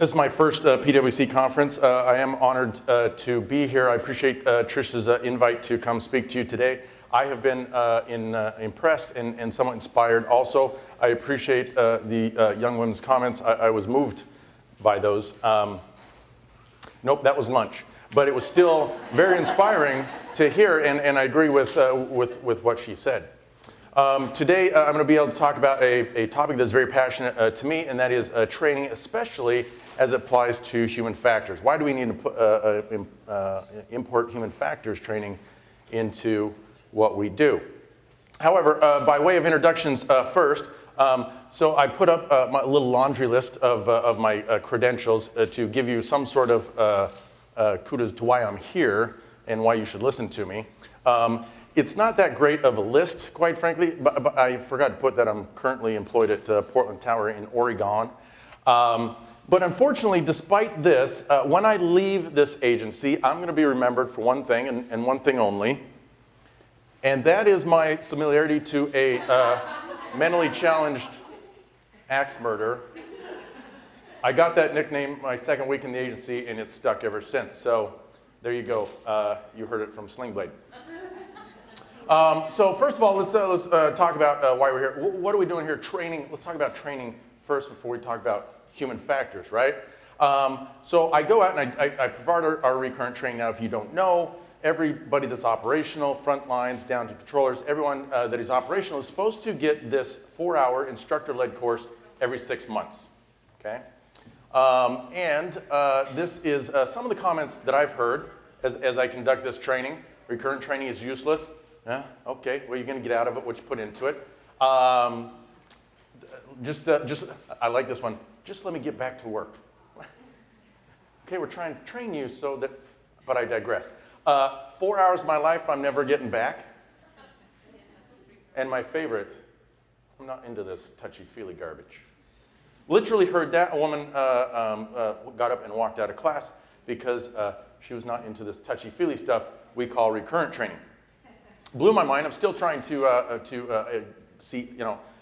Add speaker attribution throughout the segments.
Speaker 1: This is my first PwC conference. I am honored to be here. I appreciate Trish's invite to come speak to you today. I have been impressed and somewhat inspired also. I appreciate the young woman's comments. I was moved by those. Nope, that was lunch. But it was still very inspiring to hear, and I agree with what she said. Today, I'm going to be able to talk about a topic that's very passionate to me, and that is training, especially as it applies to human factors. Why do we need to import human factors training into what we do? However, by way of introductions first, so I put up my little laundry list of my credentials to give you some sort of kudos to why I'm here and why you should listen to me. It's not that great of a list, quite frankly, but I forgot to put that I'm currently employed at Portland Tower in Oregon. But unfortunately, despite this, when I leave this agency, I'm going to be remembered for one thing and one thing only, and that is my similarity to a mentally challenged axe murderer. I got that nickname my second week in the agency, and it's stuck ever since. So there you go. You heard it from Sling Blade. So first of all, let's talk about why we're here. What are we doing here? Training. Let's talk about training first before we talk about human factors, right? So I go out and I provide our recurrent training. Now, if you don't know, everybody that's operational, front lines, down to controllers, everyone that is operational is supposed to get this 4-hour instructor-led course every 6 months, okay? This is some of the comments that I've heard as I conduct this training. Recurrent training is useless. Yeah, okay, what are you going to get out of it? What you put into it? I like this one. Just let me get back to work. Okay, we're trying to train you so that, but I digress. 4 hours of my life I'm never getting back. And my favorite, I'm not into this touchy-feely garbage. Literally heard that. A woman got up and walked out of class because she was not into this touchy-feely stuff we call recurrent training. Blew my mind. I'm still trying to see,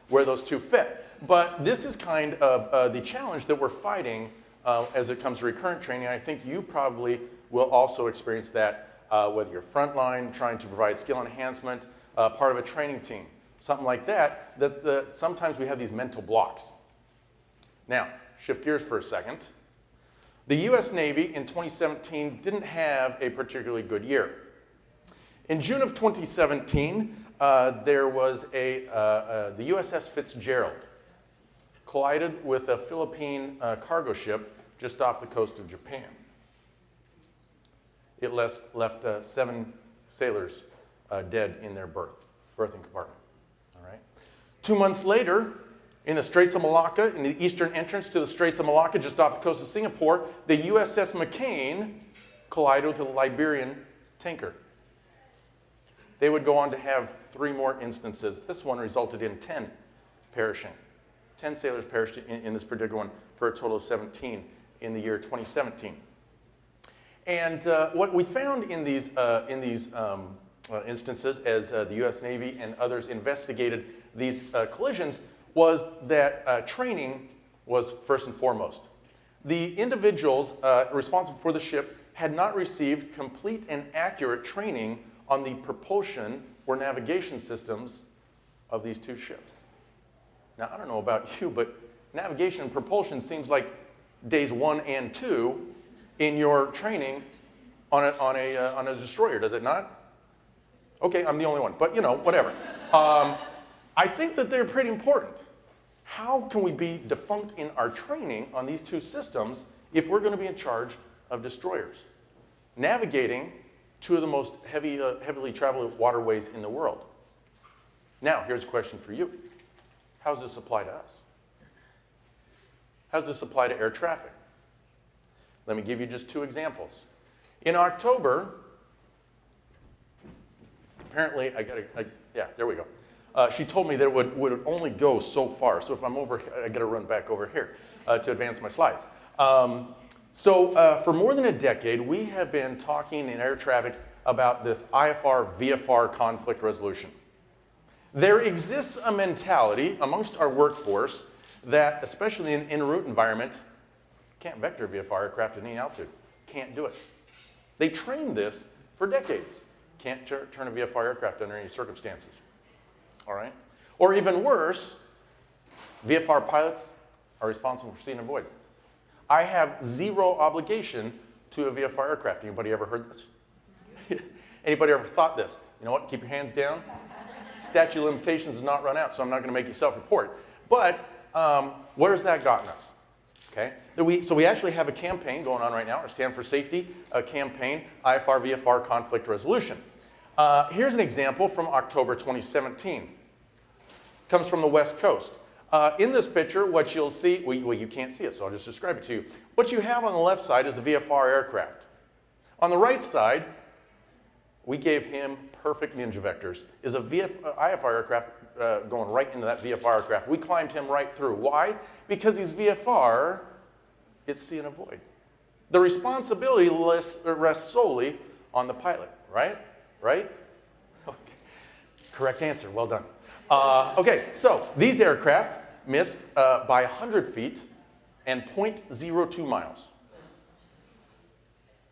Speaker 1: where those two fit. But this is kind of the challenge that we're fighting as it comes to recurrent training. I think you probably will also experience that, whether you're frontline, trying to provide skill enhancement, part of a training team, something like that. Sometimes we have these mental blocks. Now, shift gears for a second. The US Navy in 2017 didn't have a particularly good year. In June of 2017, there was the USS Fitzgerald collided with a Philippine cargo ship just off the coast of Japan. It left 7 sailors dead in their berthing compartment. All right. 2 months later, in the Straits of Malacca, in the eastern entrance to the Straits of Malacca, just off the coast of Singapore, the USS McCain collided with a Liberian tanker. They would go on to have 3 more instances. This one resulted in 10 perishing. 10 sailors perished in this particular one for a total of 17 in the year 2017. And what we found in these instances, as the U.S. Navy and others investigated these collisions, was that training was first and foremost. The individuals responsible for the ship had not received complete and accurate training on the propulsion or navigation systems of these 2 ships. Now, I don't know about you, but navigation and propulsion seems like days 1 and 2 in your training on a destroyer, does it not? Okay, I'm the only one, but whatever. I think that they're pretty important. How can we be defunct in our training on these 2 systems if we're going to be in charge of destroyers? Navigating 2 of the most heavily traveled waterways in the world. Now, here's a question for you. How does this apply to us? How does this apply to air traffic? Let me give you just 2 examples. In October, apparently, there we go. She told me that it would only go so far. So if I'm over here, I got to run back over here to advance my slides. For more than a decade, we have been talking in air traffic about this IFR-VFR conflict resolution. There exists a mentality amongst our workforce that, especially in an en route environment, Can't vector VFR aircraft at any altitude. Can't do it. They trained this for decades. Can't turn a VFR aircraft under any circumstances. All right? Or even worse, VFR pilots are responsible for see and avoid. I have zero obligation to a VFR aircraft. Anybody ever heard this? Anybody ever thought this? You know what? Keep your hands down. Statute of limitations has not run out, so I'm not going to make you self-report. But where's that gotten us? Okay? So we actually have a campaign going on right now, our Stand for Safety campaign, IFR VFR conflict resolution. Here's an example from October 2017. Comes from the West Coast. In this picture, what you'll see, well, you can't see it, so I'll just describe it to you. What you have on the left side is a VFR aircraft. On the right side, we gave him perfect ninja vectors, is a IFR aircraft going right into that VFR aircraft. We climbed him right through. Why? Because he's VFR, it's see and avoid. The responsibility rests solely on the pilot, right? Right? Okay. Correct answer, well done. Okay, so these aircraft missed by 100 feet and 0.02 miles.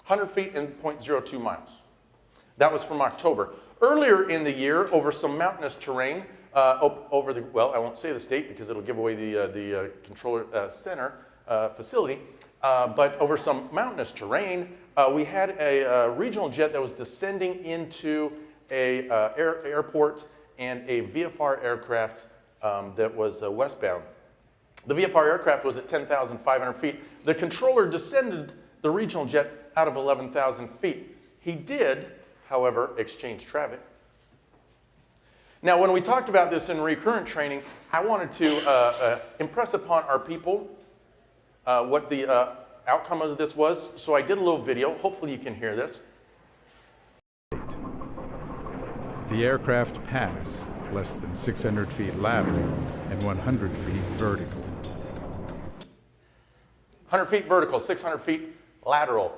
Speaker 1: 100 feet and 0.02 miles. That was from October. Earlier in the year, over some mountainous terrain, over the, well, I won't say the state because it'll give away the controller center facility, but over some mountainous terrain, we had a regional jet that was descending into a airport and a VFR aircraft that was westbound. The VFR aircraft was at 10,500 feet. The controller descended the regional jet out of 11,000 feet. He did, however, exchange traffic. Now, when we talked about this in recurrent training, I wanted to impress upon our people what the outcome of this was. So I did a little video. Hopefully you can hear this.
Speaker 2: The aircraft pass less than 600 feet lateral and 100 feet vertical.
Speaker 1: 100 feet vertical, 600 feet lateral,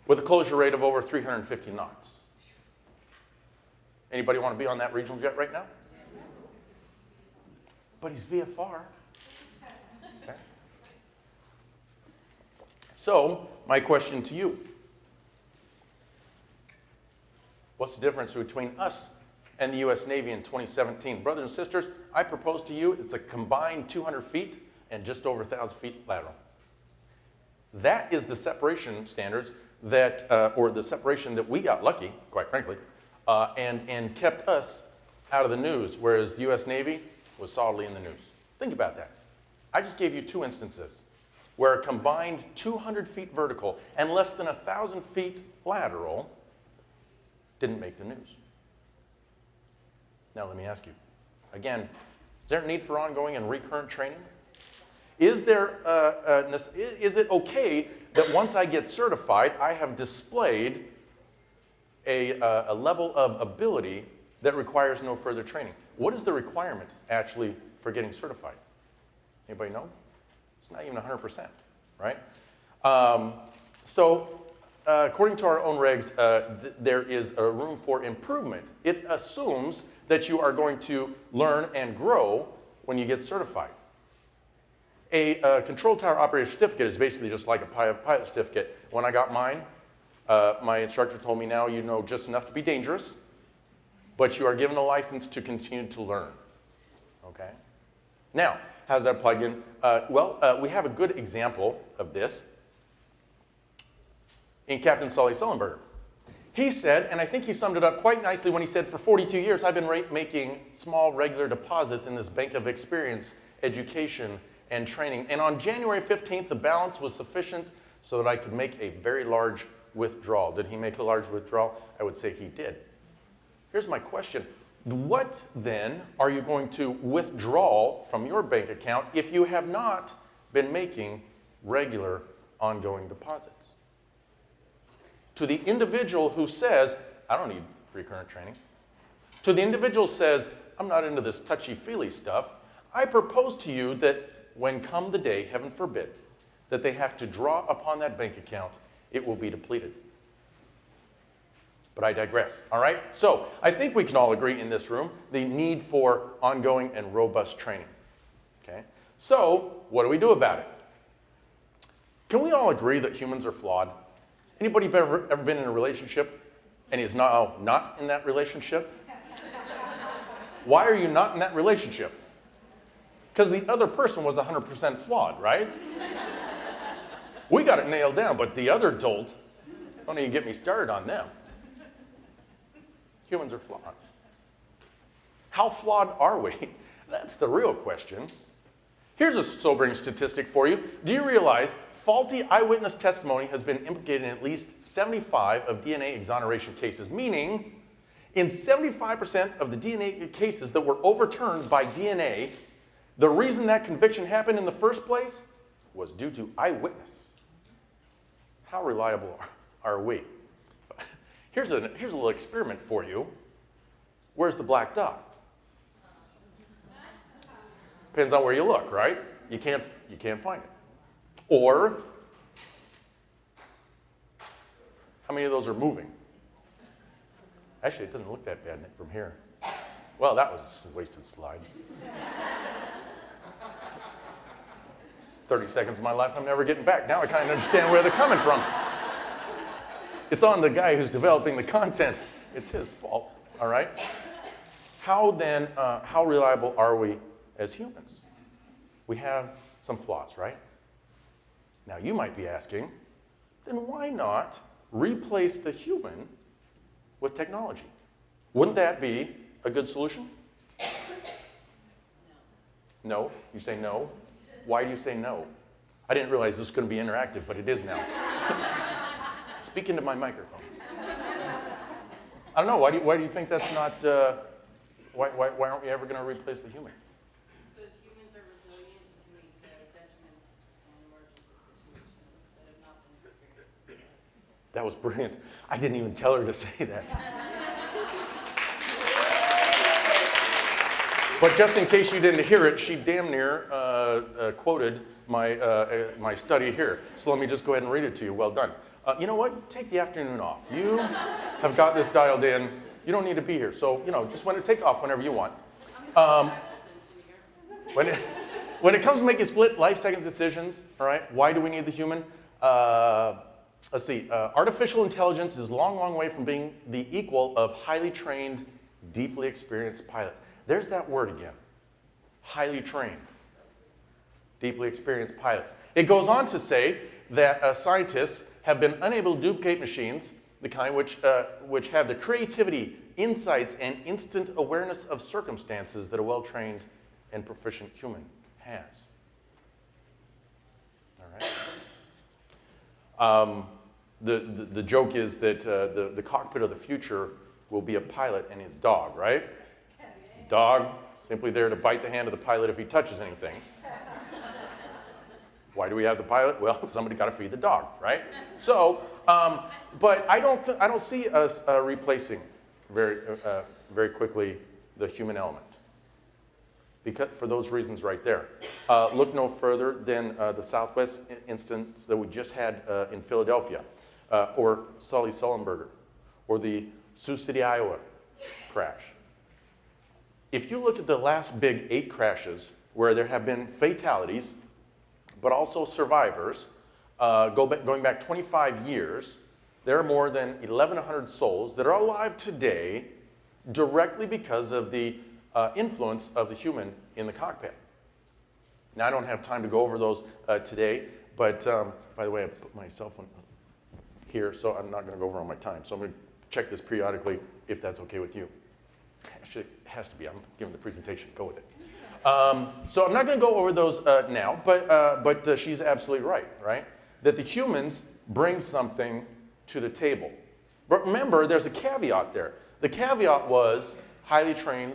Speaker 1: with a closure rate of over 350 knots. Anybody want to be on that regional jet right now? But he's VFR. Okay. So, my question to you. What's the difference between us and the U.S. Navy in 2017? Brothers and sisters, I propose to you it's a combined 200 feet and just over 1,000 feet lateral. That is the separation standards that, or the separation that we got lucky, quite frankly, and kept us out of the news, whereas the U.S. Navy was solidly in the news. Think about that. I just gave you two instances where a combined 200 feet vertical and less than 1,000 feet lateral didn't make the news. Now let me ask you, again, is there a need for ongoing and recurrent training? Is it okay that once I get certified, I have displayed a level of ability that requires no further training? What is the requirement actually for getting certified? Anybody know? It's not even 100%, right? According to our own regs, there is a room for improvement. It assumes that you are going to learn and grow when you get certified. A control tower operator certificate is basically just like a pilot certificate. When I got mine, my instructor told me now you know just enough to be dangerous, but you are given a license to continue to learn. Okay? Now, how does that plug in? We have a good example of this in Captain Sully Sullenberger. He said, and I think he summed it up quite nicely when he said, for 42 years I've been making small regular deposits in this bank of experience, education, and training. And on January 15th, the balance was sufficient so that I could make a very large withdrawal. Did he make a large withdrawal? I would say he did. Here's my question. What then are you going to withdraw from your bank account if you have not been making regular ongoing deposits? To the individual who says, I don't need recurrent training. To the individual who says, I'm not into this touchy-feely stuff, I propose to you that when come the day, heaven forbid, that they have to draw upon that bank account, it will be depleted. But I digress, all right? So I think we can all agree in this room the need for ongoing and robust training, okay? So what do we do about it? Can we all agree that humans are flawed? Anybody ever been in a relationship and is not in that relationship? Why are you not in that relationship? Because the other person was 100% flawed, right? We got it nailed down, but the other dolt, don't even get me started on them. Humans are flawed. How flawed are we? That's the real question. Here's a sobering statistic for you. Do you realize faulty eyewitness testimony has been implicated in at least 75 of DNA exoneration cases, meaning in 75% of the DNA cases that were overturned by DNA, the reason that conviction happened in the first place was due to eyewitness. How reliable are we? Here's a little experiment for you. Where's the black dot? Depends on where you look, right? You can't find it. Or, how many of those are moving? Actually, it doesn't look that bad from here. Well, that was a wasted slide. 30 seconds of my life I'm never getting back. Now I kind of understand where they're coming from. It's on the guy who's developing the content. It's his fault, all right? How reliable are we as humans? We have some flaws, right? Now you might be asking, then why not replace the human with technology? Wouldn't that be a good solution? No? You say no? Why do you say no? I didn't realize this was going to be interactive, but it is now. Speak into my microphone. I don't know, why do you think that's not, why aren't we ever going to replace the human?
Speaker 3: Because humans are resilient and can make judgments in emergency situations that have not been experienced.
Speaker 1: That was brilliant. I didn't even tell her to say that. But just in case you didn't hear it, she damn near quoted my study here. So let me just go ahead and read it to you. Well done. You know what? You take the afternoon off. You have got this dialed in. You don't need to be here. So, just take off whenever you want. When it comes to making split life-second decisions, all right, why do we need the human? Let's see. Artificial intelligence is a long, long way from being the equal of highly trained, deeply experienced pilots. There's that word again. Highly trained, deeply experienced pilots. It goes on to say that scientists have been unable to duplicate machines, the kind which have the creativity, insights, and instant awareness of circumstances that a well-trained and proficient human has. All right. The joke is that the cockpit of the future will be a pilot and his dog, right? Dog, simply there to bite the hand of the pilot if he touches anything. Why do we have the pilot? Well, somebody got to feed the dog, right? So, but I don't see us replacing very quickly the human element. Because for those reasons right there. Look no further than the Southwest instance that we just had in Philadelphia, or Sully Sullenberger, or the Sioux City, Iowa crash. If you look at the last big 8 crashes where there have been fatalities, but also survivors, going back 25 years, there are more than 1,100 souls that are alive today directly because of the influence of the human in the cockpit. Now, I don't have time to go over those today, but by the way, I put my cell phone here, so I'm not going to go over on my time. So I'm going to check this periodically if that's okay with you. Actually, it has to be. I'm giving the presentation. Go with it. So I'm not going to go over those now, but she's absolutely right? That the humans bring something to the table. But remember, there's a caveat there. The caveat was highly trained,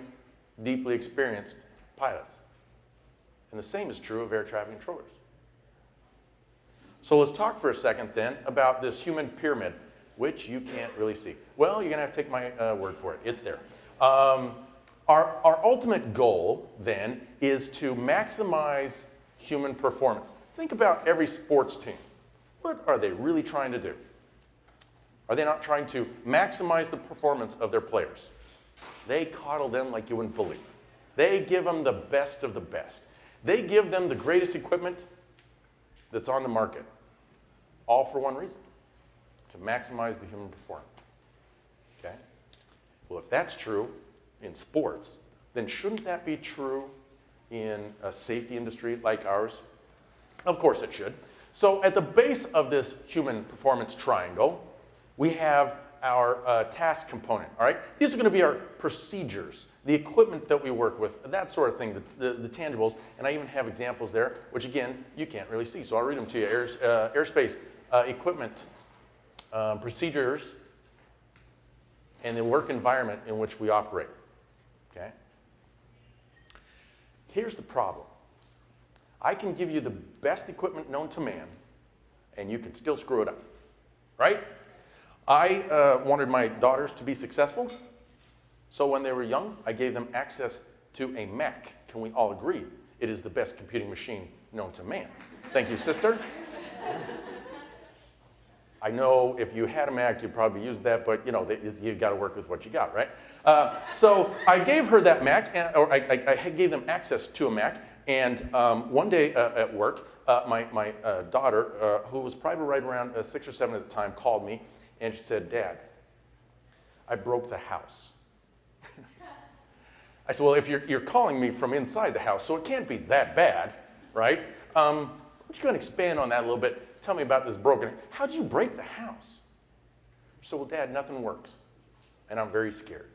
Speaker 1: deeply experienced pilots. And the same is true of air traffic controllers. So let's talk for a second then about this human pyramid, which you can't really see. Well, you're going to have to take my word for it. It's there. Our ultimate goal, then, is to maximize human performance. Think about every sports team. What are they really trying to do? Are they not trying to maximize the performance of their players? They coddle them like you wouldn't believe. They give them the best of the best. They give them the greatest equipment that's on the market. all for one reason, to maximize the human performance. Okay? Well, if that's true in sports, then shouldn't that be true in a safety industry like ours? Of course it should. So at the base of this human performance triangle, we have our task component, all right? These are going to be our procedures, the equipment that we work with, that sort of thing, the tangibles, and I even have examples there, which again, you can't really see, so I'll read them to you. Airspace, equipment, procedures, and the work environment in which we operate, okay? Here's the problem. I can give you the best equipment known to man, and you can still screw it up, right? I wanted my daughters to be successful, so when they were young, I gave them access to a Mac. Can we all agree it is the best computing machine known to man? Thank you, sister. I know if you had a Mac, you'd probably use that, but you know, you got to work with what you got, right? So I gave her that Mac, or I gave them access to a Mac, and one day at work, my daughter, who was probably right around 6 or 7 at the time, called me, and she said, "Dad, I broke the house." I said, "Well, if you're calling me from inside the house, so it can't be that bad, right? Why don't you go and expand on that a little bit? Tell me about this broken. How'd you break the house?" She said, "Well, Dad, nothing works, and I'm very scared."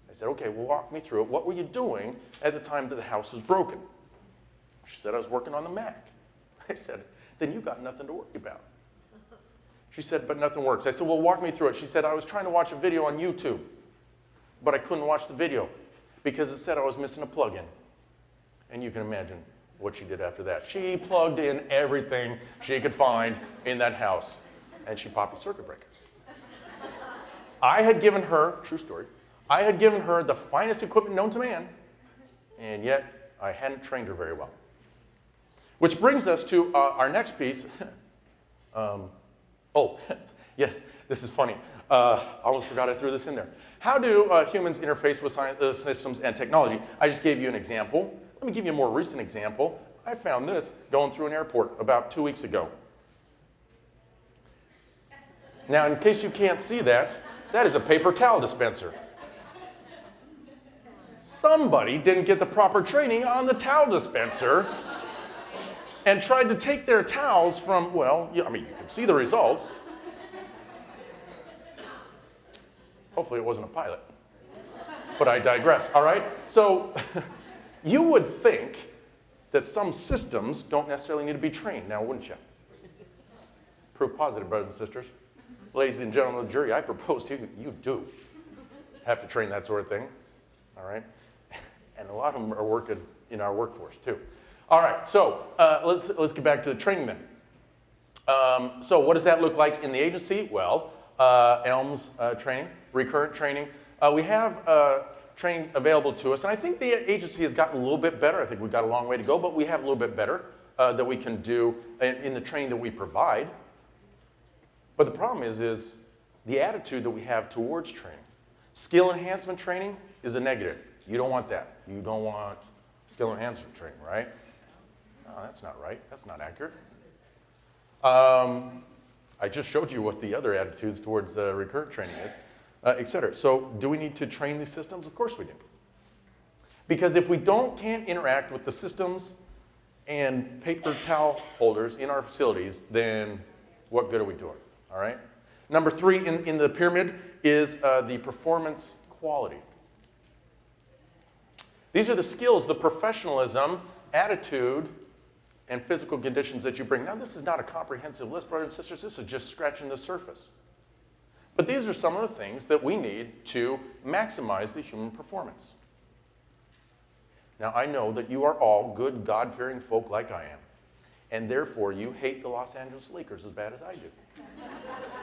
Speaker 1: I said, "Okay, well, walk me through it. What were you doing at the time that the house was broken?" She said, "I was working on the Mac." I said, "Then you got nothing to worry about." She said, "But nothing works." I said, "Well, walk me through it." She said, "I was trying to watch a video on YouTube, but I couldn't watch the video because it said I was missing a plug-in." And you can imagine what she did after that. She plugged in everything she could find in that house, and she popped a circuit breaker. I had given her, true story, I had given her the finest equipment known to man, and yet I hadn't trained her very well. Which brings us to our next piece. Oh, yes, this is funny. I almost forgot I threw this in there. How do humans interface with science, systems and technology? I just gave you an example. Let me give you a more recent example. I found this going through an airport about 2 weeks ago. Now, in case you can't see that, that is a paper towel dispenser. Somebody didn't get the proper training on the towel dispenser and tried to take their towels from, well, I mean, you can see the results. Hopefully it wasn't a pilot, but I digress, all right? So you would think that some systems don't necessarily need to be trained now, wouldn't you? Proof positive, brothers and sisters. Ladies and gentlemen of the jury, I propose to you, you do have to train that sort of thing, all right? And a lot of them are working in our workforce too. All right, so let's get back to the training then. So what does that look like in the agency? Well, ELMS training, Recurrent training. We have training available to us, and I think the agency has gotten a little bit better. I think we've got a long way to go, but we have a little bit better that we can do in the training that we provide. But the problem is the attitude that we have towards training. Skill enhancement training is a negative. You don't want that. You don't want skill enhancement training, right? No, that's not right. That's not accurate. I just showed you what the other attitudes towards recurrent training is, et cetera. So do we need to train these systems? Of course we do. Because if we can't interact with the systems and paper towel holders in our facilities, then what good are we doing, all right? Number 3 in the pyramid is the performance quality. These are the skills, the professionalism, attitude, and physical conditions that you bring. Now, this is not a comprehensive list, brothers and sisters. This is just scratching the surface. But these are some of the things that we need to maximize the human performance. Now, I know that you are all good, God-fearing folk like I am, and therefore you hate the Los Angeles Lakers as bad as I do.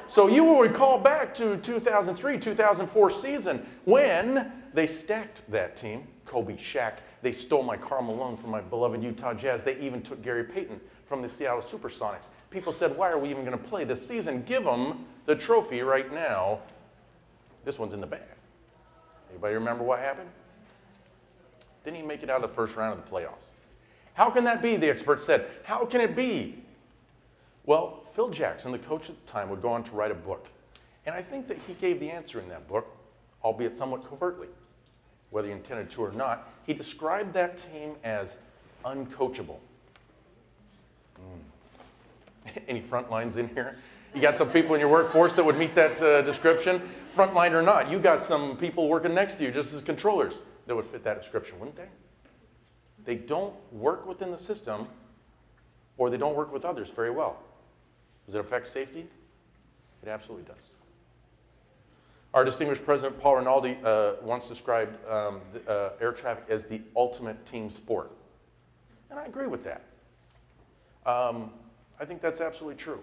Speaker 1: So you will recall back to 2003, 2004 season when they stacked that team. Kobe, Shaq, they stole my Karl Malone from my beloved Utah Jazz. They even took Gary Payton from the Seattle Supersonics. People said, why are we even going to play this season? Give them the trophy right now. This one's in the bag. Anybody remember what happened? Didn't even make it out of the first round of the playoffs. How can that be, the experts said? How can it be? Well, Phil Jackson, the coach at the time, would go on to write a book. And I think that he gave the answer in that book, albeit somewhat covertly, whether he intended to or not. He described that team as uncoachable. Any front lines in here? You got some people in your workforce that would meet that description? Frontline or not, you got some people working next to you just as controllers that would fit that description, wouldn't they? They don't work within the system, or they don't work with others very well. Does it affect safety? It absolutely does. Our distinguished President Paul Rinaldi once described air traffic as the ultimate team sport. And I agree with that. I think that's absolutely true.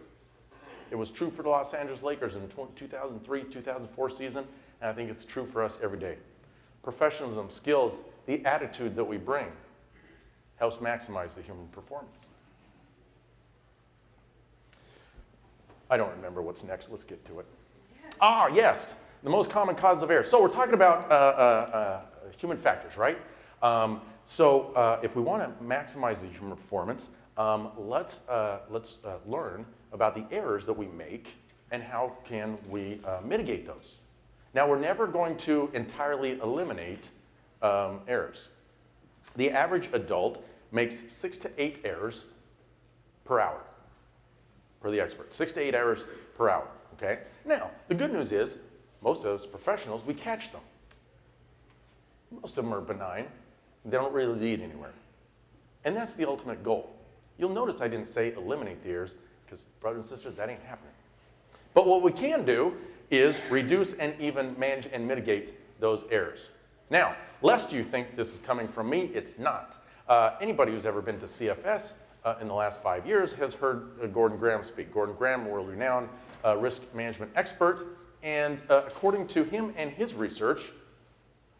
Speaker 1: It was true for the Los Angeles Lakers in the 2003-2004 season, and I think it's true for us every day. Professionalism, skills, the attitude that we bring helps maximize the human performance. I don't remember what's next. Let's get to it. Ah, yes, the most common causes of error. So we're talking about human factors, right? If we want to maximize the human performance, let's learn about the errors that we make and how can we mitigate those. Now, we're never going to entirely eliminate errors. The average adult makes 6 to 8 errors per hour, per the expert. 6 to 8 errors per hour, okay? Now, the good news is, most of us professionals, we catch them. Most of them are benign. They don't really lead anywhere. And that's the ultimate goal. You'll notice I didn't say eliminate the errors, because brothers and sisters, that ain't happening. But what we can do is reduce and even manage and mitigate those errors. Now, lest you think this is coming from me, it's not. Anybody who's ever been to CFS in the last 5 years has heard Gordon Graham speak. Gordon Graham, world-renowned risk management expert, and according to him and his research,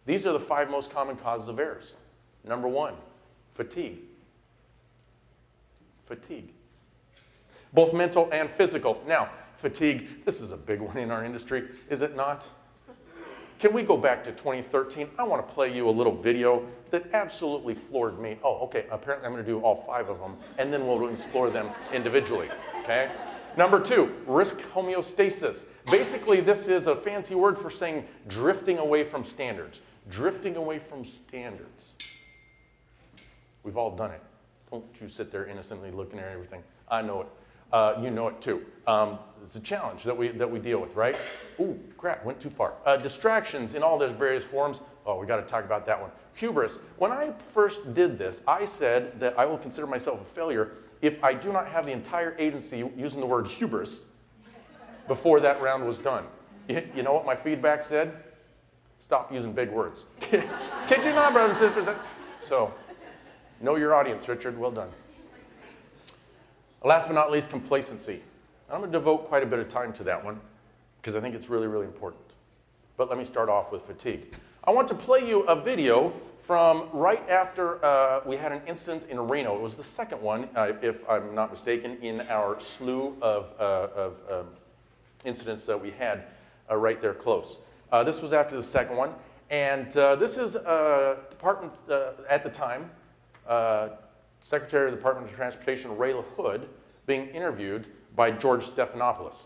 Speaker 1: these are the 5 most common causes of errors. Number 1, fatigue. Fatigue. Both mental and physical. Now, fatigue, this is a big one in our industry, is it not? Can we go back to 2013? I want to play you a little video that absolutely floored me. Oh, okay, apparently I'm going to do all 5 of them, and then we'll explore them individually, okay? Number 2, risk homeostasis. Basically, this is a fancy word for saying drifting away from standards. Drifting away from standards. We've all done it. Don't you sit there innocently looking at everything. I know it. You know it too. It's a challenge that we deal with, right? Ooh, crap, went too far. Distractions in all their various forms. Oh, we got to talk about that one. Hubris. When I first did this, I said that I will consider myself a failure if I do not have the entire agency using the word hubris before that round was done. You know what my feedback said? Stop using big words. Kid you not, brothers and sisters. So, know your audience, Richard. Well done. Last but not least, complacency. I'm going to devote quite a bit of time to that one because I think it's really, really important. But let me start off with fatigue. I want to play you a video from right after we had an incident in Reno. It was the second one, if I'm not mistaken, in our slew of incidents that we had right there close. This was after the second one. And this is department, at the time, Secretary of the Department of Transportation Ray LaHood being interviewed by George Stephanopoulos,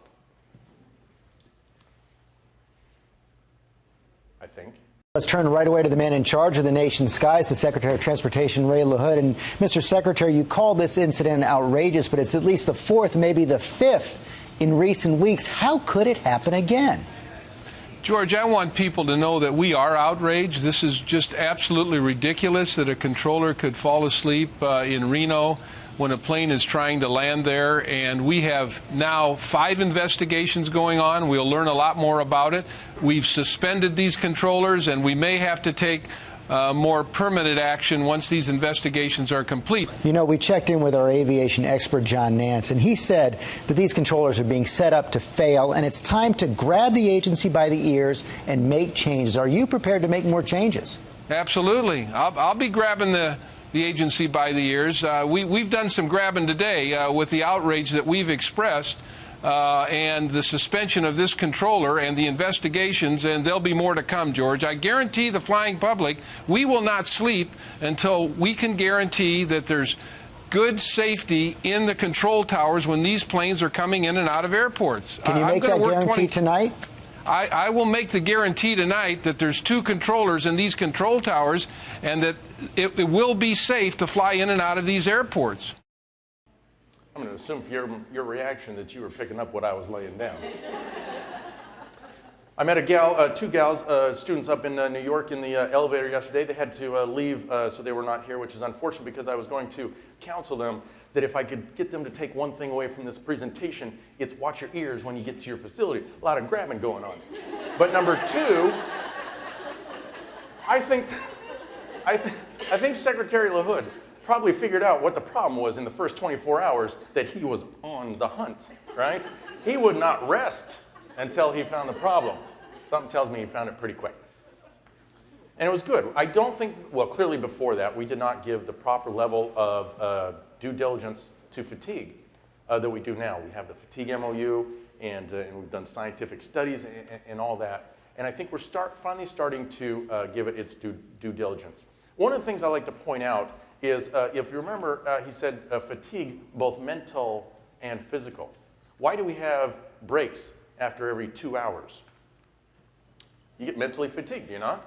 Speaker 1: I think.
Speaker 4: Let's turn right away to the man in charge of the nation's skies, the Secretary of Transportation, Ray LaHood. And Mr. Secretary, you called this incident outrageous, but it's at least the 4th, maybe the 5th in recent weeks. How could it happen again?
Speaker 5: George, I want people to know that we are outraged. This is just absolutely ridiculous that a controller could fall asleep in Reno when a plane is trying to land there. And we have now 5 investigations going on. We'll learn a lot more about it. We've suspended these controllers, and we may have to take more permanent action once these investigations are complete.
Speaker 4: You know, we checked in with our aviation expert, John Nance, and he said that these controllers are being set up to fail, and it's time to grab the agency by the ears and make changes. Are you prepared to make more changes?
Speaker 5: Absolutely. I'll be grabbing the agency by the ears. We've done some grabbing today with the outrage that we've expressed and the suspension of this controller and the investigations, and there'll be more to come, George. I guarantee the flying public we will not sleep until we can guarantee that there's good safety in the control towers when these planes are coming in and out of airports.
Speaker 4: Can you make that guarantee tonight?
Speaker 5: I will make the guarantee tonight that there's 2 controllers in these control towers and that it will be safe to fly in and out of these airports.
Speaker 1: I'm going to assume from your reaction that you were picking up what I was laying down. I met two students up in New York in the elevator yesterday. They had to leave, so they were not here, which is unfortunate because I was going to counsel them that if I could get them to take one thing away from this presentation, it's watch your ears when you get to your facility. A lot of grabbing going on. But number 2, I think Secretary LaHood probably figured out what the problem was in the first 24 hours that he was on the hunt, right? He would not rest until he found the problem. Something tells me he found it pretty quick. And it was good. I don't think, well, clearly before that, we did not give the proper level of due diligence to fatigue that we do now. We have the fatigue MOU, and we've done scientific studies and all that. And I think we're finally starting to give it its due diligence. One of the things I like to point out is, if you remember, he said fatigue, both mental and physical. Why do we have breaks after every 2 hours? You get mentally fatigued, do you not?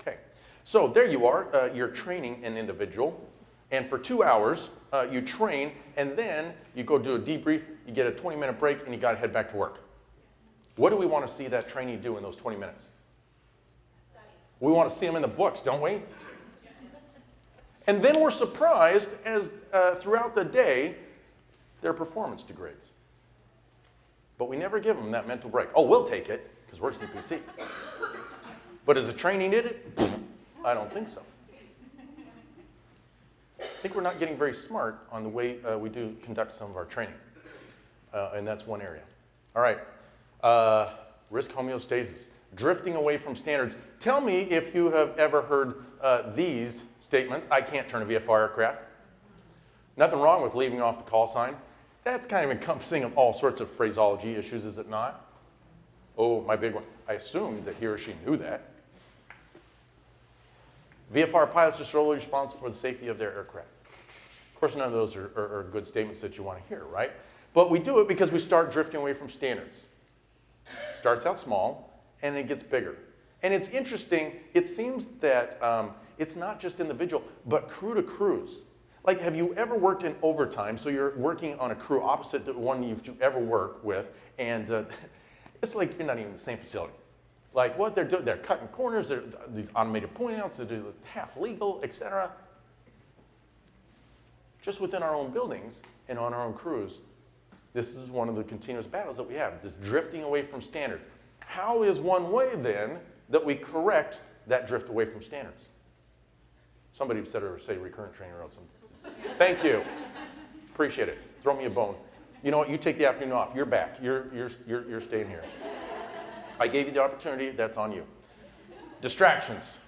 Speaker 1: Okay. So there you are, you're training an individual, and for 2 hours, you train, and then you go do a debrief, you get a 20-minute break, and you got to head back to work. What do we want to see that trainee do in those 20 minutes? Study. We want to see them in the books, don't we? And then we're surprised as throughout the day, their performance degrades. But we never give them that mental break. Oh, we'll take it, because we're CPC. But as a trainee did it, I don't think so. I think we're not getting very smart on the way we do conduct some of our training. And that's one area. All right. Risk homeostasis. Drifting away from standards. Tell me if you have ever heard these statements. I can't turn a VFR aircraft. Nothing wrong with leaving off the call sign. That's kind of encompassing of all sorts of phraseology issues, is it not? Oh, my big one. I assumed that he or she knew that. VFR pilots are solely responsible for the safety of their aircraft. Of course, none of those are good statements that you want to hear, right? But we do it because we start drifting away from standards. It starts out small, and it gets bigger. And it's interesting, it seems that it's not just individual, but crew to crews. Like, have you ever worked in overtime? So you're working on a crew opposite the one you've ever worked with, and it's like you're not even in the same facility. Like what they're doing, they're cutting corners, they're these automated point outs, they're half legal, etc. Just within our own buildings and on our own crews, this is one of the continuous battles that we have, this drifting away from standards. How is one way then that we correct that drift away from standards? Somebody said or say Recurrent training wrote something. Thank you. Appreciate it. Throw me a bone. You know what? You take the afternoon off. You're back. You're staying here. I gave you the opportunity. That's on you. Distractions.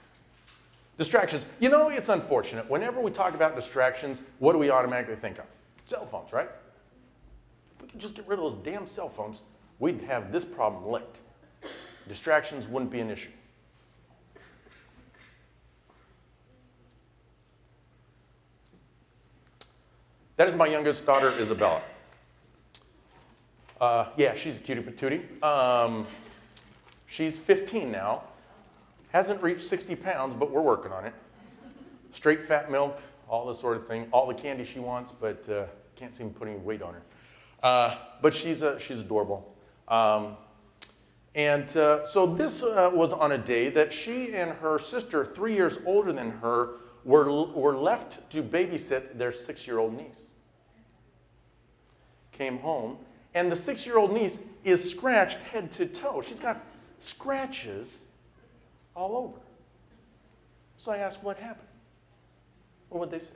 Speaker 1: Distractions. You know, it's unfortunate. Whenever we talk about distractions, what do we automatically think of? Cell phones, right? If we could just get rid of those damn cell phones, we'd have this problem licked. Distractions wouldn't be an issue. That is my youngest daughter, Isabella. Yeah, she's a cutie patootie. She's 15 now. Hasn't reached 60 pounds, but we're working on it. Straight fat milk, all this sort of thing. All the candy she wants, but can't seem to put any weight on her. But she's adorable. So this was on a day that she and her sister, 3 years older than her, were left to babysit their 6-year-old niece. Came home, and the 6-year-old niece is scratched head to toe. She's got scratches all over. So I asked, what happened? What would they say?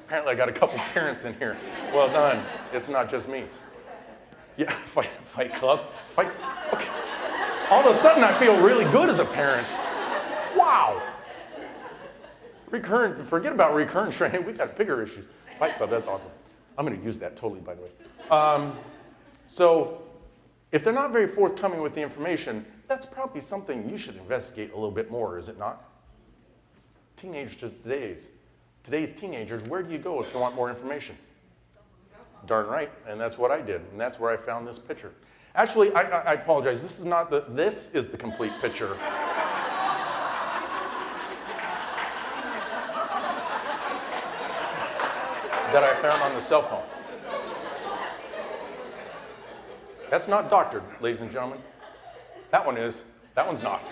Speaker 1: Apparently I got a couple parents in here. Well done. It's not just me. Yeah, fight club. Fight. Okay. All of a sudden I feel really good as a parent. Wow. Recurrent, forget about recurrent training. We got bigger issues. Fight club, that's awesome. I'm going to use that totally, by the way. So if they're not very forthcoming with the information, That's probably something you should investigate a little bit more, is it not? Teenagers today's teenagers, where do you go if you want more information? Darn right, and that's what I did, and that's where I found this picture. Actually, I apologize, this is not this is the complete picture. That I found on the cell phone. That's not doctored, ladies and gentlemen. That one is, that one's not.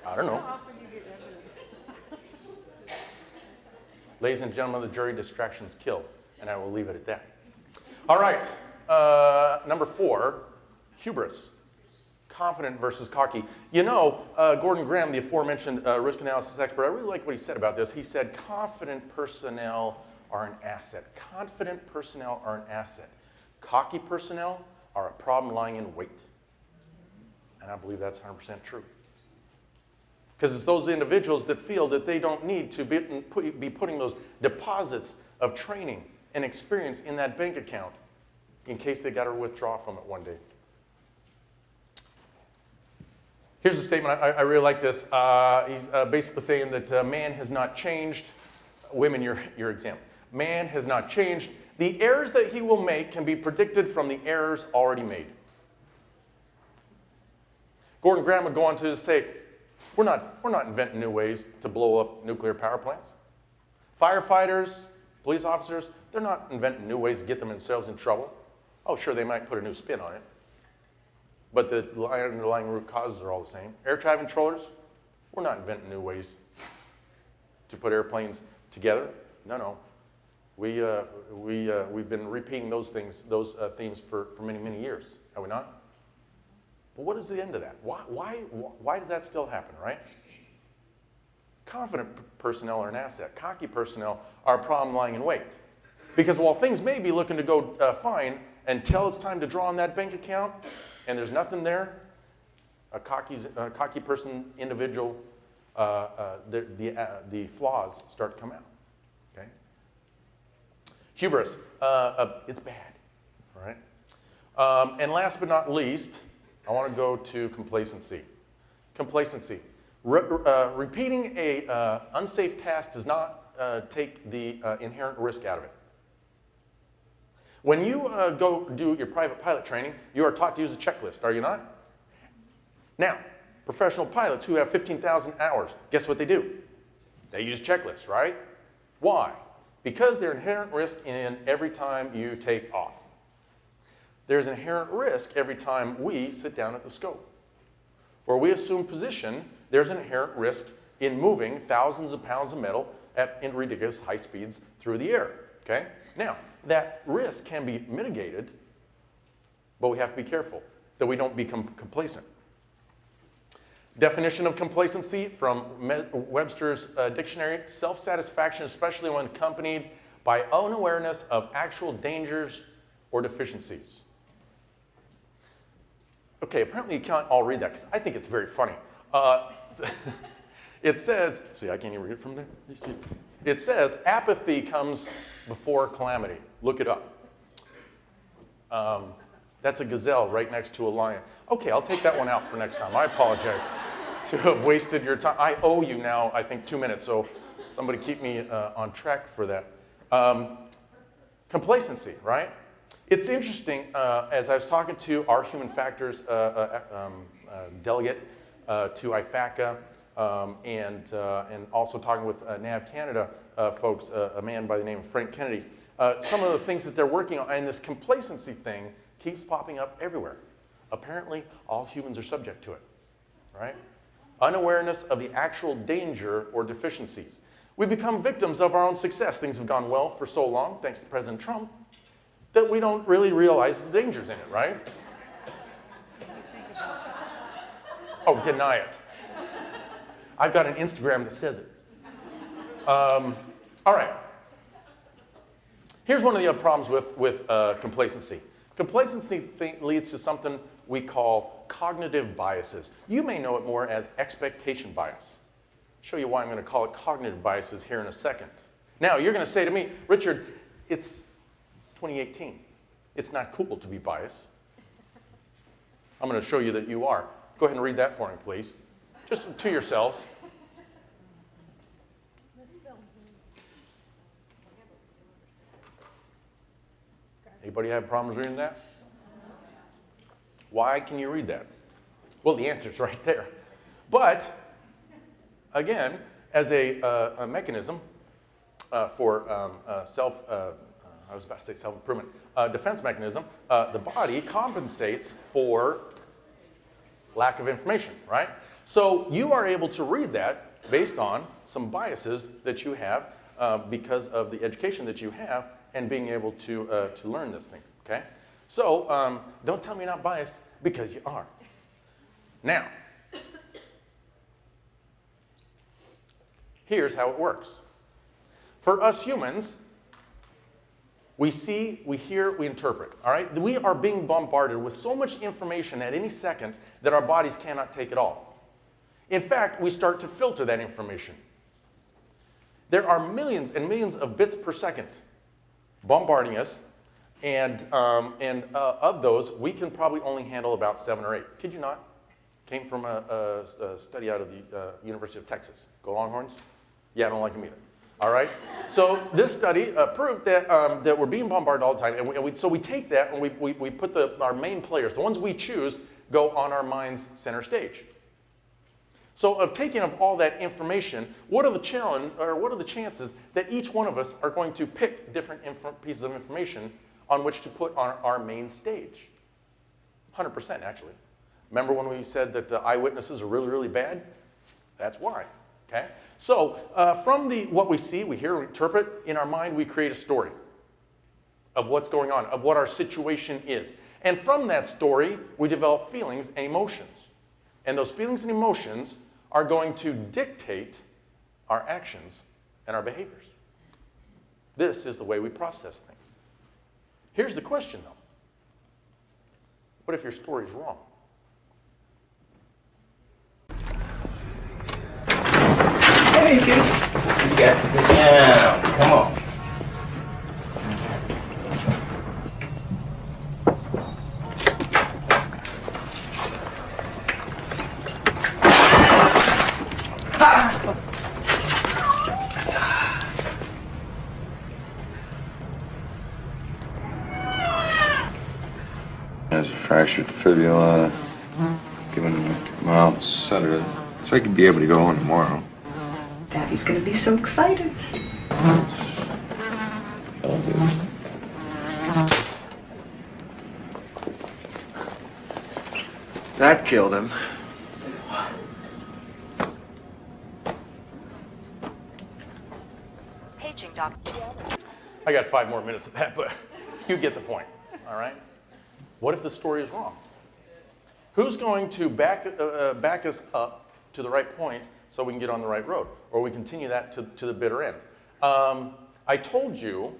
Speaker 1: I don't know. Ladies and gentlemen, the jury, distractions kill, and I will leave it at that. All right, number 4, hubris. Confident versus cocky. You know, Gordon Graham, the aforementioned risk analysis expert, I really like what he said about this. He said, confident personnel are an asset. Confident personnel are an asset. Cocky personnel are a problem lying in wait. And I believe that's 100% true. Because it's those individuals that feel that they don't need to be putting those deposits of training and experience in that bank account in case they got to withdraw from it one day. Here's a statement, I really like this. He's basically saying that man has not changed. Women, your example. Man has not changed. The errors that he will make can be predicted from the errors already made. Gordon Graham would go on to say, we're not inventing new ways to blow up nuclear power plants. Firefighters, police officers, they're not inventing new ways to get themselves in trouble. Oh, sure, they might put a new spin on it. But the underlying root causes are all the same. Air traffic controllers, we're not inventing new ways to put airplanes together. No. We've been repeating those things, those themes for many, many years, have we not? But what is the end of that? Why does that still happen, right? Confident personnel are an asset. Cocky personnel are a problem lying in wait. Because while things may be looking to go fine until it's time to draw on that bank account and there's nothing there, a cocky person, individual, the flaws start to come out. Okay? Hubris, it's bad, all right? And last but not least, I want to go to complacency. Complacency. Repeating a unsafe task does not take the inherent risk out of it. When you go do your private pilot training, you are taught to use a checklist, are you not? Now, professional pilots who have 15,000 hours, guess what they do? They use checklists, right? Why? Because there's inherent risk in every time you take off. There's inherent risk every time we sit down at the scope. Where we assume position, there's an inherent risk in moving thousands of pounds of metal in ridiculous high speeds through the air, okay? Now, that risk can be mitigated, but we have to be careful that we don't become complacent. Definition of complacency from Webster's dictionary: self-satisfaction, especially when accompanied by unawareness of actual dangers or deficiencies. Okay, apparently you can't all read that because I think it's very funny. It says, see, I can't even read it from there. It says, apathy comes before calamity. Look it up. That's a gazelle right next to a lion. Okay, I'll take that one out for next time. I apologize to have wasted your time. I owe you now, I think, 2 minutes, so somebody keep me on track for that. Complacency, right? It's interesting, as I was talking to our human factors delegate to IFACA, and also talking with NAV Canada folks, a man by the name of Frank Kennedy, some of the things that they're working on, and this complacency thing keeps popping up everywhere. Apparently, all humans are subject to it, right? Unawareness of the actual danger or deficiencies. We become victims of our own success. Things have gone well for so long, thanks to President Trump, that we don't really realize the dangers in it, right? Oh, deny it. I've got an Instagram that says it. All right. Here's one of the other problems with complacency. Complacency leads to something we call cognitive biases. You may know it more as expectation bias. I'll show you why I'm going to call it cognitive biases here in a second. Now, you're going to say to me, Richard, it's 2018. It's not cool to be biased. I'm going to show you that you are. Go ahead and read that for me, please. Just to yourselves. Anybody have problems reading that? Why can you read that? Well, the answer's right there. But, again, as a mechanism for I was about to say self-improvement, defense mechanism, the body compensates for lack of information, right? So you are able to read that based on some biases that you have because of the education that you have and being able to learn this thing, okay? So don't tell me you're not biased, because you are. Now, here's how it works. For us humans, we see, we hear, we interpret, all right? We are being bombarded with so much information at any second that our bodies cannot take it all. In fact, we start to filter that information. There are millions and millions of bits per second bombarding us, and of those, we can probably only handle about 7 or 8. Kid you not? Came from a study out of the University of Texas. Go Longhorns? Yeah, I don't like them either. All right? So this study proved that, that we're being bombarded all the time. So we take that and we put our main players, the ones we choose, go on our mind's center stage. So of taking of all that information, what are the chances that each one of us are going to pick different pieces of information on which to put on our main stage? 100% actually. Remember when we said that eyewitnesses are really, really bad? That's why, okay? So from what we see, we hear, we interpret, in our mind we create a story of what's going on, of what our situation is. And from that story, we develop feelings and emotions. And those feelings and emotions are going to dictate our actions and our behaviors. This is the way we process things. Here's the question, though. What if your story is wrong?
Speaker 6: Hey, kid. You got to get down. Come on.
Speaker 7: Has a fractured fibula, given a mild sedative, so I could be able to go on tomorrow.
Speaker 8: Daddy's gonna be so excited.
Speaker 7: I'll do.
Speaker 6: That killed him.
Speaker 9: Paging Dr.
Speaker 1: I got 5 more minutes of that, but you get the point, all right? What if the story is wrong? Who's going to back us up to the right point so we can get on the right road, or we continue that to the bitter end? I told you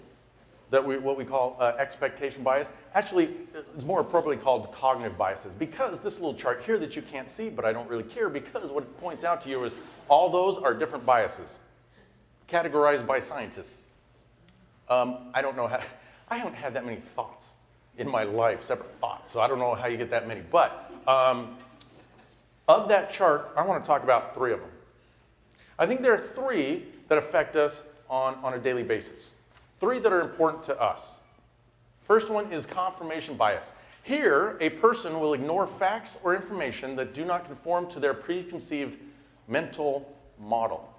Speaker 1: that what we call expectation bias, actually it's more appropriately called cognitive biases, because this little chart here that you can't see, but I don't really care, because what it points out to you is all those are different biases, categorized by scientists. I don't know how, I haven't had that many thoughts in my life, separate thoughts, so I don't know how you get that many, but of that chart, I want to talk about 3 of them. I think there are 3 that affect us on a daily basis. 3 that are important to us. First one is confirmation bias. Here, a person will ignore facts or information that do not conform to their preconceived mental model.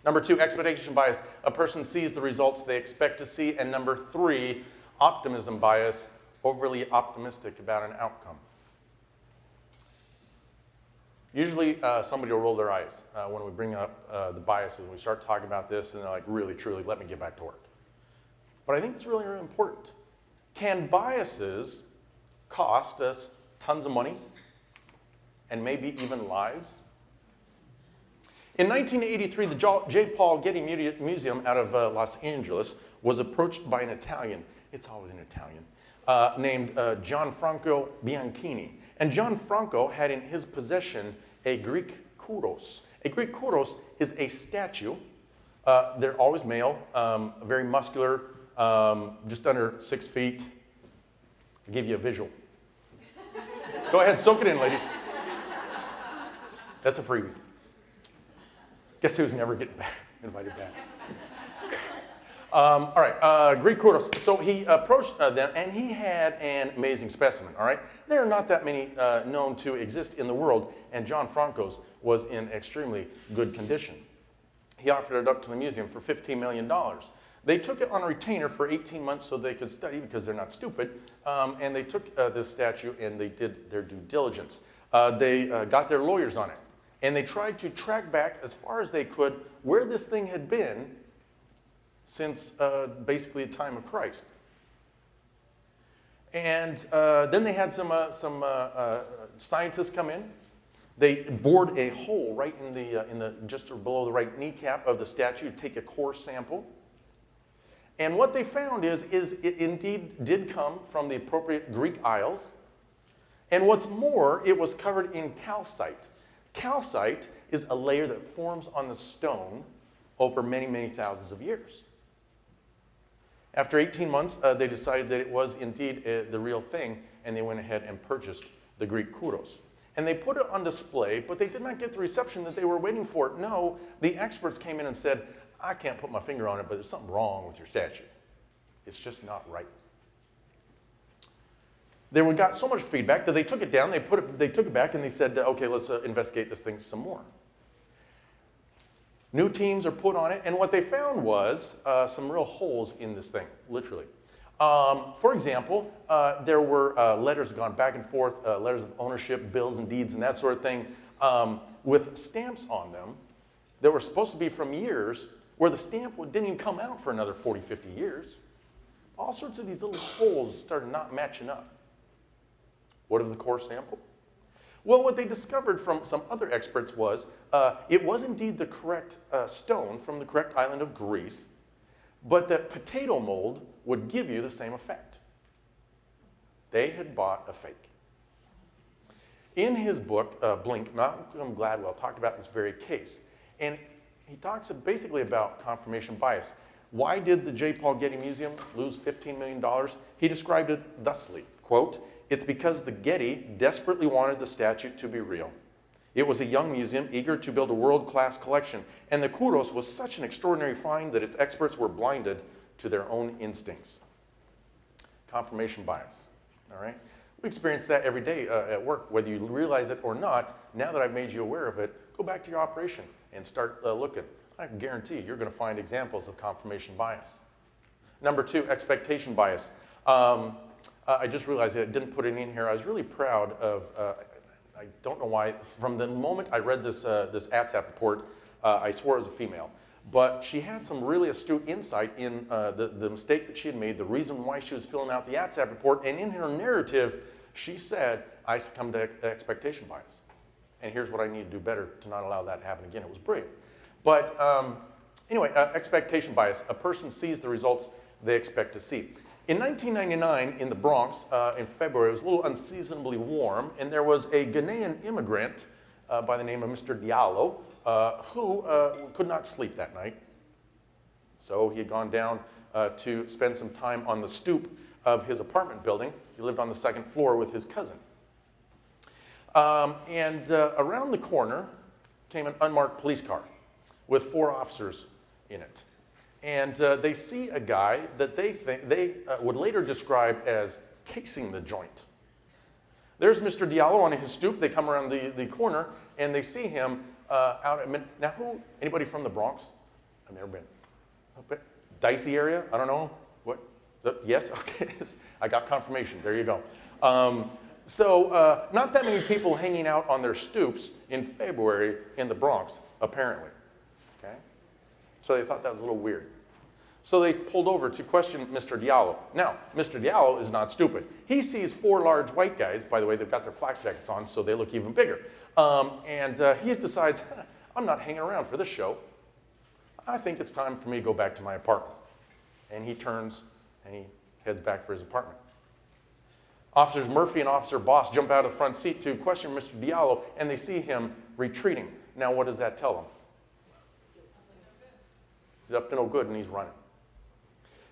Speaker 1: Number 2, expectation bias. A person sees the results they expect to see. And number 3, optimism bias, overly optimistic about an outcome. Usually somebody will roll their eyes when we bring up the biases and we start talking about this and they're like, really, truly, let me get back to work. But I think it's really, really important. Can biases cost us tons of money and maybe even lives? In 1983, the J. Paul Getty Museum out of Los Angeles was approached by an Italian, it's always an Italian, named Gianfranco Bianchini. And Gianfranco had in his possession a Greek kouros. A Greek kouros is a statue. They're always male, very muscular, just under 6 feet. I'll give you a visual. Go ahead, soak it in, ladies. That's a freebie. Guess who's never getting back, invited back? All right, Greek kudos. So he approached them, and he had an amazing specimen, all right? There are not that many known to exist in the world, and John Franco's was in extremely good condition. He offered it up to the museum for $15 million. They took it on a retainer for 18 months so they could study, because they're not stupid, and they took this statue and they did their due diligence. They got their lawyers on it, and they tried to track back as far as they could where this thing had been since basically the time of Christ. And then they had some scientists come in. They bored a hole right in the just below the right kneecap of the statue to take a core sample. And what they found is it indeed did come from the appropriate Greek Isles. And what's more, it was covered in calcite. Calcite is a layer that forms on the stone over many, many thousands of years. After 18 months, they decided that it was indeed the real thing, and they went ahead and purchased the Greek kudos. And they put it on display, but they did not get the reception that they were waiting for. No, the experts came in and said, I can't put my finger on it, but there's something wrong with your statue. It's just not right. They got so much feedback that they took it down, they took it back, and they said, okay, let's investigate this thing some more. New teams are put on it, and what they found was some real holes in this thing, literally. For example, there were letters gone back and forth, letters of ownership, bills and deeds, and that sort of thing, with stamps on them that were supposed to be from years where the stamp didn't even come out for another 40, 50 years. All sorts of these little holes started not matching up. What of the core sample? Well, what they discovered from some other experts was it was indeed the correct stone from the correct island of Greece, but that potato mold would give you the same effect. They had bought a fake. In his book, Blink, Malcolm Gladwell talked about this very case. And he talks basically about confirmation bias. Why did the J. Paul Getty Museum lose $15 million? He described it thusly, quote, "It's because the Getty desperately wanted the statue to be real. It was a young museum eager to build a world-class collection, and the kudos was such an extraordinary find that its experts were blinded to their own instincts." Confirmation bias, all right? We experience that every day at work, whether you realize it or not. Now that I've made you aware of it, go back to your operation and start looking. I can guarantee you're going to find examples of confirmation bias. Number two, expectation bias. I just realized I didn't put it in here. I was really proud of, I don't know why, from the moment I read this ATSAP report, I swore it was a female. But she had some really astute insight in the mistake that she had made, the reason why she was filling out the ATSAP report, and in her narrative, she said, I succumbed to expectation bias. And here's what I need to do better to not allow that to happen again. It was brilliant. But anyway, expectation bias. A person sees the results they expect to see. In 1999, in the Bronx, in February, it was a little unseasonably warm, and there was a Ghanaian immigrant by the name of Mr. Diallo who could not sleep that night. So he had gone down to spend some time on the stoop of his apartment building. He lived on the second floor with his cousin. Around the corner came an unmarked police car with 4 officers in it. And they see a guy that they would later describe as casing the joint. There's Mr. Diallo on his stoop. They come around the corner, and they see him out at midnight. Now, anybody from the Bronx? I've never been. Dicey area? I don't know. What? Yes? Okay. I got confirmation. There you go. So not that many people hanging out on their stoops in February in the Bronx, apparently. Okay? So they thought that was a little weird. So they pulled over to question Mr. Diallo. Now, Mr. Diallo is not stupid. He sees 4 large white guys. By the way, they've got their flak jackets on, so they look even bigger. He decides, I'm not hanging around for this show. I think it's time for me to go back to my apartment. And he turns and he heads back for his apartment. Officers Murphy and Officer Boss jump out of the front seat to question Mr. Diallo, and they see him retreating. Now, what does that tell them? He's up to no good, and he's running.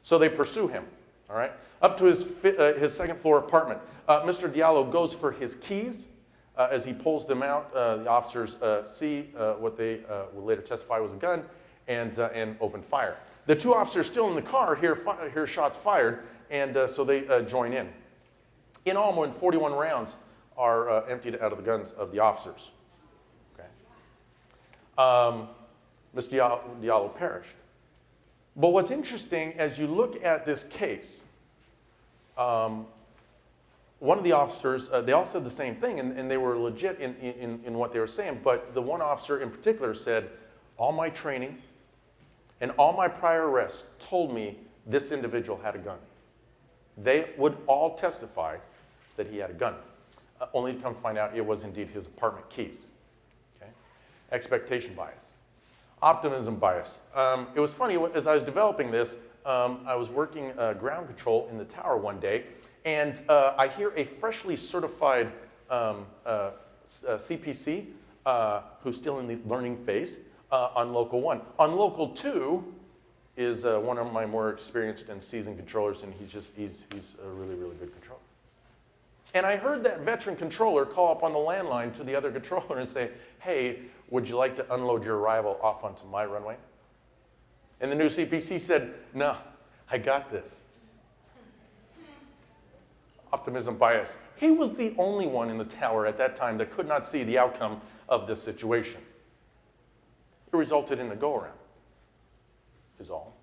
Speaker 1: So they pursue him, all right, up to his second floor apartment. Mr. Diallo goes for his keys. As he pulls them out, the officers see what they will later testify was a gun and open fire. The two officers still in the car hear shots fired, and so they join in. In all, more than 41 rounds are emptied out of the guns of the officers. Okay. Mr. Diallo perished. But what's interesting, as you look at this case, one of the officers, they all said the same thing, and they were legit in what they were saying, but the one officer in particular said, all my training and all my prior arrests told me this individual had a gun. They would all testify that he had a gun, only to come find out it was indeed his apartment keys. Okay? Expectation bias. Optimism bias. It was funny, as I was developing this, I was working ground control in the tower one day, and I hear a freshly certified CPC who's still in the learning phase on Local 1. On Local 2 is one of my more experienced and seasoned controllers, and he's a really, really good controller. And I heard that veteran controller call up on the landline to the other controller and say, hey, would you like to unload your arrival off onto my runway? And the new CPC said, no, I got this. Optimism bias. He was the only one in the tower at that time that could not see the outcome of this situation. It resulted in a go-around, is all.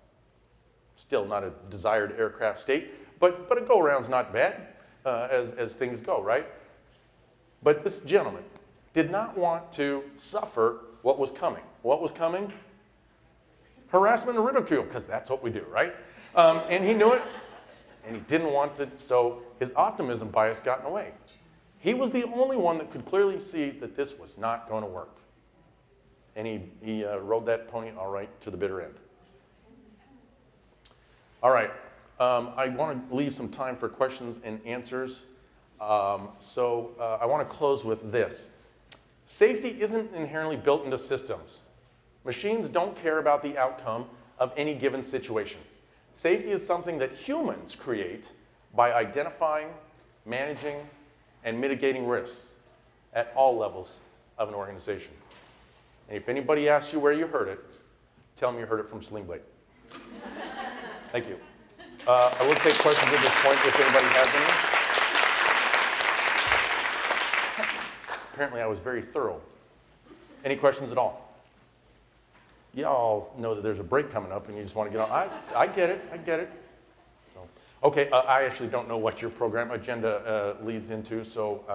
Speaker 1: Still not a desired aircraft state, but a go-around's not bad as things go, right? But this gentleman did not want to suffer what was coming. What was coming? Harassment and ridicule, because that's what we do, right? And he knew it, and he didn't want to, so his optimism bias got in the way. He was the only one that could clearly see that this was not going to work. And he rode that pony all right to the bitter end. All right, I want to leave some time for questions and answers. So I want to close with this. Safety isn't inherently built into systems. Machines don't care about the outcome of any given situation. Safety is something that humans create by identifying, managing, and mitigating risks at all levels of an organization. And if anybody asks you where you heard it, tell them you heard it from Sling Blade. Thank you. I will take questions at this point if anybody has any. Apparently I was very thorough. Any questions at all? Y'all know that there's a break coming up and you just want to get on. I get it, I get it. So, okay, I actually don't know what your program agenda leads into, so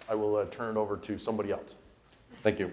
Speaker 1: I will turn it over to somebody else. Thank you.